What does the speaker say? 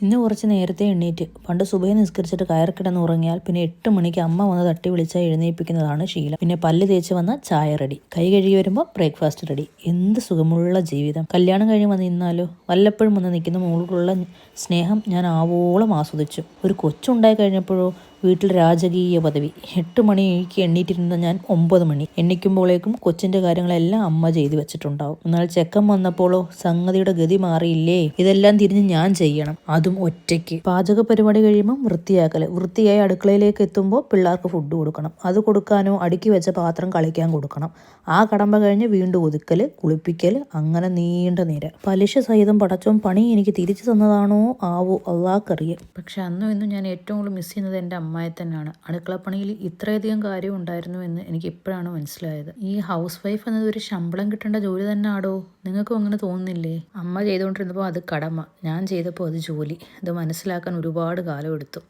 ഇന്ന് കുറച്ച് നേരത്തെ എണ്ണീറ്റ് പണ്ട് സുബഹി നിസ്കരിച്ചിട്ട് കയറി കിടന്ന് ഉറങ്ങിയാൽ പിന്നെ 8 മണിക്ക് അമ്മ വന്ന് തട്ടി വിളിച്ചാൽ എഴുന്നേൽപ്പിക്കുന്നതാണ് ശീലം. പിന്നെ പല്ല് തേച്ച് വന്ന ചായ റെഡി, കൈ കഴുകി വരുമ്പോൾ ബ്രേക്ക്ഫാസ്റ്റ് റെഡി. എന്ത് സുഖമുള്ള ജീവിതം. കല്യാണം കഴിഞ്ഞ് വന്ന് നിന്നാലോ, വല്ലപ്പോഴും വന്ന് നിൽക്കുന്ന മോളോടുള്ള സ്നേഹം ഞാൻ ആവോളം ആസ്വദിച്ചു. ഒരു കൊച്ചുണ്ടായി കഴിഞ്ഞപ്പോഴോ വീട്ടിൽ രാജകീയ പദവി. 8 മണിക്ക് എണ്ണീറ്റിരുന്ന ഞാൻ 9 മണി എണ്ണിക്കുമ്പോഴേക്കും കൊച്ചിന്റെ കാര്യങ്ങളെല്ലാം അമ്മ ചെയ്തു വെച്ചിട്ടുണ്ടാവും. എന്നാൽ ചെക്കൻ വന്നപ്പോഴോ സംഗതിയുടെ ഗതി മാറിയില്ലേ. ഇതെല്ലാം തിരിഞ്ഞ് ഞാൻ ചെയ്യണം, അതും ഒറ്റയ്ക്ക്. പാചക പരിപാടി കഴിയുമ്പോൾ വൃത്തിയായി അടുക്കളയിലേക്ക് എത്തുമ്പോൾ പിള്ളേർക്ക് ഫുഡ് കൊടുക്കണം. അത് കൊടുക്കാനോ അടുക്കി വെച്ച പാത്രം കളിക്കാൻ കൊടുക്കണം. ആ കടമ്പ കഴിഞ്ഞ് വീണ്ടും ഒതുക്കൽ, കുളിപ്പിക്കൽ, അങ്ങനെ നീണ്ട നിര. പലിശ സഹിതം പടച്ചോൻ പണി എനിക്ക് തിരിച്ചു തന്നതാണോ ആവോ, അള്ളാഹ്ക്കറിയാം. പക്ഷെ അന്നും ഇന്നും ഞാൻ ഏറ്റവും കൂടുതൽ മിസ് ചെയ്യുന്നത് എൻ്റെ അമ്മായി തന്നെയാണ്. അടുക്കളപ്പണിയിൽ ഇത്രയധികം കാര്യം ഉണ്ടായിരുന്നു എന്ന് എനിക്ക് ഇപ്പോഴാണ് മനസ്സിലായത്. ഈ ഹൗസ് വൈഫ് എന്നത് ഒരു ശമ്പളം കിട്ടേണ്ട ജോലി തന്നെ ആടോ. നിങ്ങൾക്കും അങ്ങനെ തോന്നുന്നില്ലേ? അമ്മ ചെയ്തുകൊണ്ടിരുന്നപ്പോൾ അത് കടമ, ഞാൻ ചെയ്തപ്പോൾ അത് ജോലി. ഇത് മനസ്സിലാക്കാൻ ഒരുപാട് കാലം എടുത്തു.